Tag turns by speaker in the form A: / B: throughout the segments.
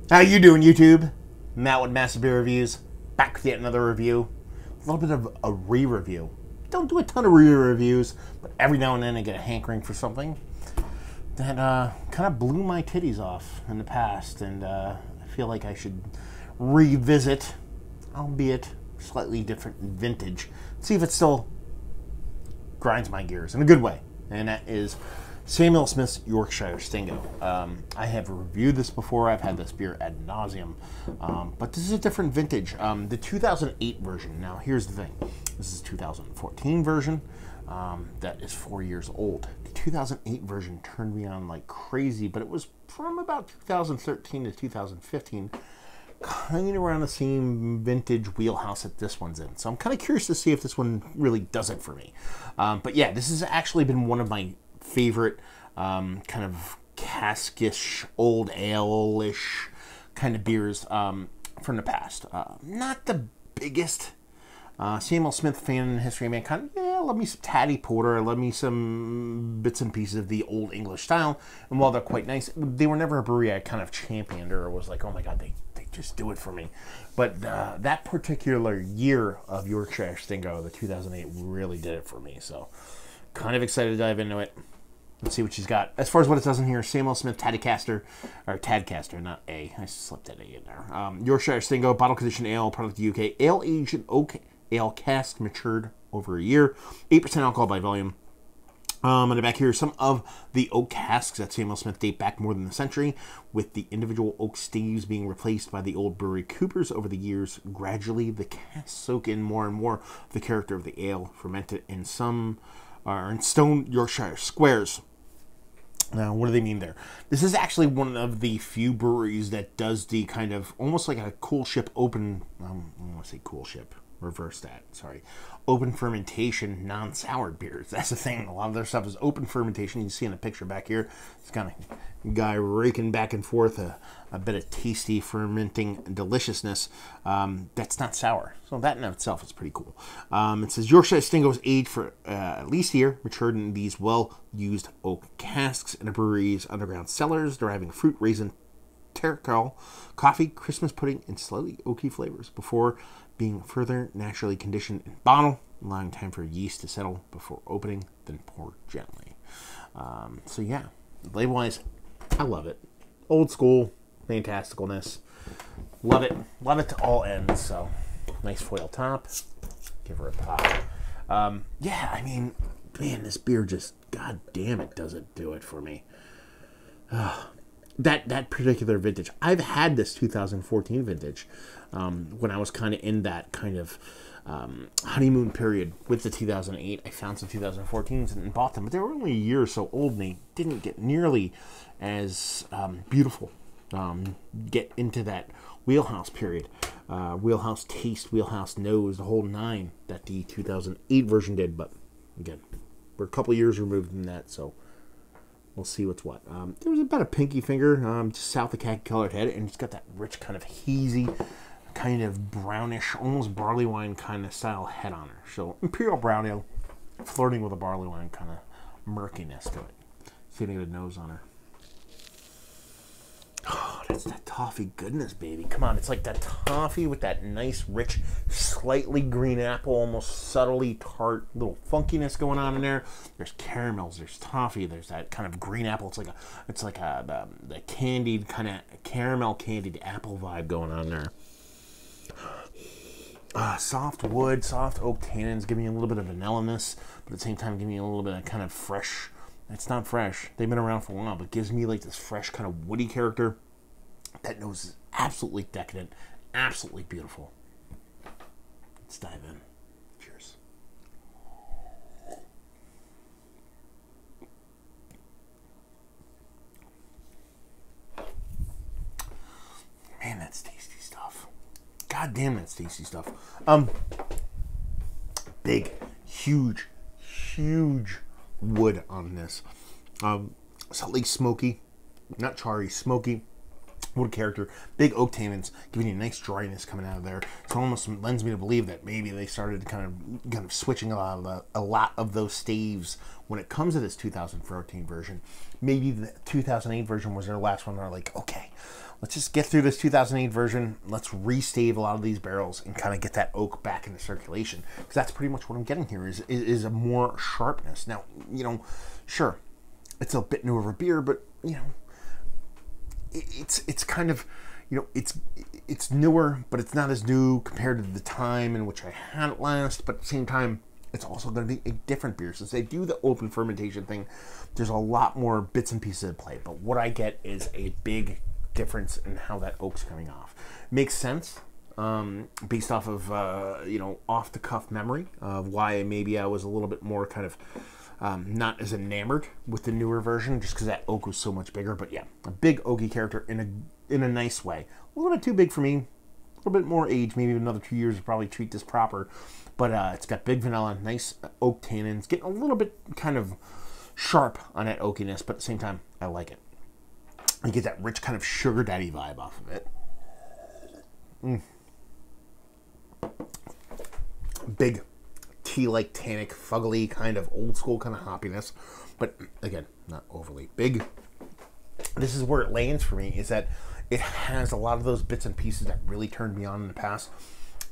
A: How you doing, YouTube? Matt with Massive Beer Reviews, back with yet another review. A little bit of a re-review. Don't do a ton of re-reviews, but every now and then I get a hankering for something that kind of blew my titties off in the past, and I feel like I should revisit, albeit slightly different vintage, see if it still grinds my gears in a good way, and that is Samuel Smith's Yorkshire Stingo. I have reviewed this before. I've had this beer ad nauseum, but this is a different vintage. The 2008 version. Now, here's the thing. This is 2014 version. That is 4 years old. The 2008 version turned me on like crazy, but it was from about 2013 to 2015, kind of around the same vintage wheelhouse that this one's in. So I'm kind of curious to see if this one really does it for me. But yeah, this has actually been one of my favorite kind of caskish, old ale-ish kind of beers from the past. Not the biggest Samuel Smith fan in the history of mankind. Yeah, I love me some Taddy Porter. I love me some bits and pieces of the old English style. And while they're quite nice, they were never a brewery I kind of championed or was like, oh my God, they just do it for me. But that particular year of Yorkshire Stingo, the 2008, really did it for me. So kind of excited to dive into it. Let's see what she's got. As far as what it says in here, Samuel Smith Tadcaster, or Tadcaster, not A. I slipped that A in there. Yorkshire Stingo, bottle conditioned ale, product UK, ale aged in oak ale cask, matured over a year, 8% alcohol by volume. On the back here, some of the oak casks at Samuel Smith date back more than a century, with the individual oak staves being replaced by the old brewery coopers over the years. Gradually, the casks soak in more and more of the character of the ale, fermented in some are in stone Yorkshire squares. Now, what do they mean there? This is actually one of the few breweries that does the kind of almost like a cool ship open. I want to say cool ship. Reverse that. Sorry. Open fermentation, non-soured beers. That's the thing. A lot of their stuff is open fermentation. You see in the picture back here, it's kind of guy raking back and forth a bit of tasty fermenting deliciousness. That's not sour. So that in itself is pretty cool. It says Yorkshire Stingo is aged for at least a year, matured in these well-used oak casks in a brewery's underground cellars, deriving fruit, raisin, terroir, coffee, Christmas pudding, and slightly oaky flavors before being further naturally conditioned in bottle, allowing time for yeast to settle before opening, then pour gently. So yeah, label-wise, I love it. Old school, fantasticalness. Love it. Love it to all ends. So nice foil top. Give her a pop. Yeah, I mean, man, this beer just, god damn it, does it do it for me. That particular vintage. I've had this 2014 vintage when I was kind of in that kind of honeymoon period with the 2008. I found some 2014s and bought them, but they were only a year or so old, and they didn't get nearly as beautiful. Get into that wheelhouse period. Wheelhouse taste, wheelhouse nose, the whole nine that the 2008 version did. But again, we're a couple years removed from that, so we'll see what's what. There was about a pinky finger, just south of khaki-colored head, and it's got that rich kind of hazy, kind of brownish, almost barley wine kind of style head on her. So imperial brown ale, flirting with a barley wine kind of murkiness to it. See if I get a nose on her. Oh, that's that toffee goodness, baby. Come on, it's like that toffee with that nice, rich, slightly green apple, almost subtly tart little funkiness going on in there. There's caramels, there's toffee, there's that kind of green apple. It's like the candied kind of caramel candied apple vibe going on there. Soft wood, soft oak tannins, give me a little bit of vanilla-ness, but at the same time, give me a little bit of kind of fresh. It's not fresh. They've been around for a while, but it gives me like this fresh kind of woody character. That nose is absolutely decadent, absolutely beautiful. Let's dive in. Cheers. Man, that's tasty stuff. God damn, that's tasty stuff. Big, huge wood on this. Slightly smoky, not charry, smoky. Wood character, big oak tannins, giving you a nice dryness coming out of there. So it almost lends me to believe that maybe they started kind of switching a lot of those staves when it comes to this 2014 version. Maybe the 2008 version was their last one. They're like, okay, let's just get through this 2008 version. Let's restave a lot of these barrels and kind of get that oak back into circulation. Because that's pretty much what I'm getting here is a more sharpness. Now, you know, sure, it's a bit newer of a beer, but, you know, it's kind of, you know, it's newer, but it's not as new compared to the time in which I had it last. But at the same time, it's also going to be a different beer. Since they do the open fermentation thing, there's a lot more bits and pieces at play. But what I get is a big difference in how that oak's coming off. Makes sense, based off of, you know, off the cuff memory of why maybe I was a little bit more kind of not as enamored with the newer version, just because that oak was so much bigger. But yeah, a big oaky character in a nice way. A little bit too big for me. A little bit more age, maybe another 2 years to probably treat this proper. But it's got big vanilla, nice oak tannins, getting a little bit kind of sharp on that oakiness, but at the same time, I like it. You get that rich kind of sugar daddy vibe off of it. Big tea-like, tannic, fuggly, kind of old school kind of hoppiness, but again, not overly big. This is where it lands for me, is that it has a lot of those bits and pieces that really turned me on in the past.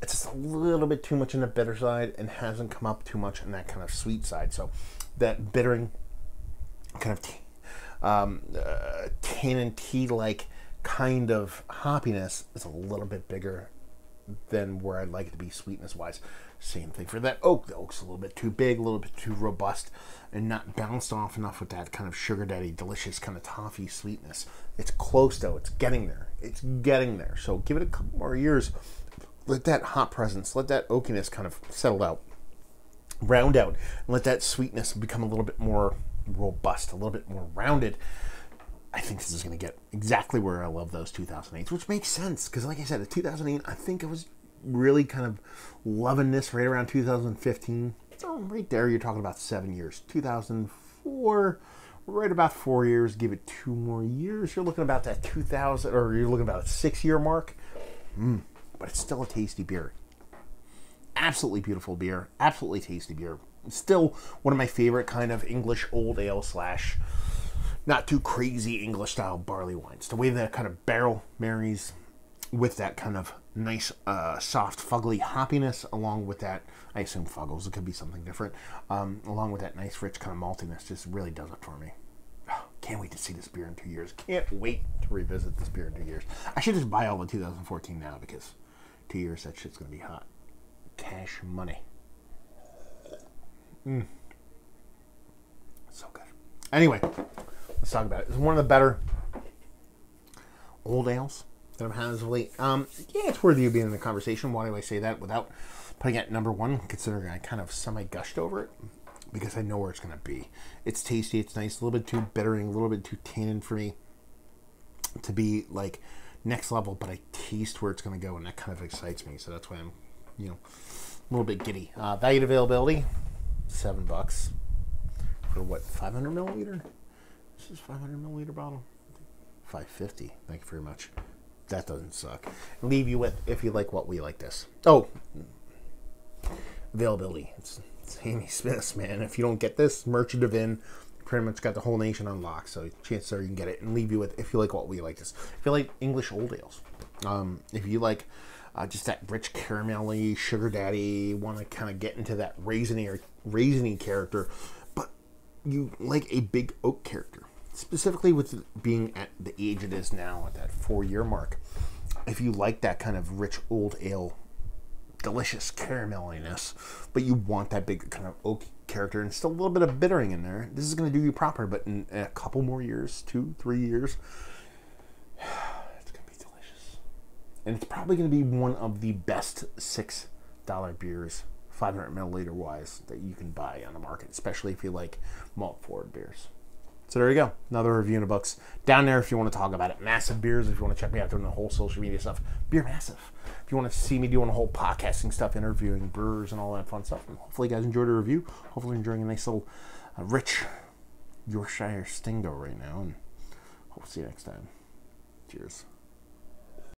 A: It's just a little bit too much on the bitter side and hasn't come up too much on that kind of sweet side. So that bittering kind of tannin tea-like kind of hoppiness is a little bit bigger than where I'd like it to be sweetness-wise. Same thing for that oak. The oak's a little bit too big, a little bit too robust, and not bounced off enough with that kind of sugar daddy, delicious kind of toffee sweetness. It's close, though. It's getting there. It's getting there. So give it a couple more years. Let that hot presence, let that oakiness kind of settle out, round out, and let that sweetness become a little bit more robust, a little bit more rounded. I think this is going to get exactly where I love those 2008s, which makes sense, because like I said, the 2008, I think I was really kind of loving this right around 2015. So right there, you're talking about 7 years. 2004, right about 4 years. Give it 2 more years. You're looking about that 2000, or you're looking about a 6-year mark. But it's still a tasty beer. Absolutely beautiful beer. Absolutely tasty beer. Still one of my favorite kind of English old ale slash not too crazy English style barley wines. The way that kind of barrel marries with that kind of nice soft fuggly hoppiness, along with that, I assume fuggles, it could be something different, along with that nice rich kind of maltiness, just really does it for me. Can't wait to see this beer in 2 years. Can't wait to revisit this beer in 2 years. I should just buy all the 2014 now, because 2 years, that shit's going to be hot. Cash money. So good. Anyway, let's talk about it. It's one of the better old ales that I've had as of late. Yeah, it's worthy of being in the conversation. Why do I say that without putting it at number one, considering I kind of semi-gushed over it? Because I know where it's going to be. It's tasty, it's nice, a little bit too bittering, a little bit too tannin for me to be like next level, but I taste where it's going to go, and that kind of excites me. So that's why I'm, you know, a little bit giddy. Value to availability, $7 for what, 500 milliliter? This is 500 milliliter bottle. $5.50. Thank you very much. That doesn't suck. Leave you with, if you like what we like this. Oh, availability. It's Amy Smith's, man. If you don't get this, Merchant of Inn, pretty much got the whole nation on lock. So chances are you can get it, and leave you with, if you like what we like this. If you like English old ales, if you like just that rich caramelly sugar daddy, want to kind of get into that raisiny character, but you like a big oak character, specifically with it being at the age it is now, at that 4-year mark. If you like that kind of rich old ale, delicious carameliness, but you want that big kind of oak character and still a little bit of bittering in there, this is going to do you proper. But in a couple more years, 2-3 years, it's going to be delicious. And it's probably going to be one of the best $6 beers, 500 milliliter wise, that you can buy on the market, especially if you like malt forward beers. So there you go. Another review in the books. Down there if you want to talk about it. Massive Beers, if you want to check me out doing the whole social media stuff. Beer Massive. If you want to see me doing the whole podcasting stuff, interviewing brewers and all that fun stuff. And hopefully you guys enjoyed the review. Hopefully you're enjoying a nice little rich Yorkshire Stingo right now. And hope to see you next time. Cheers.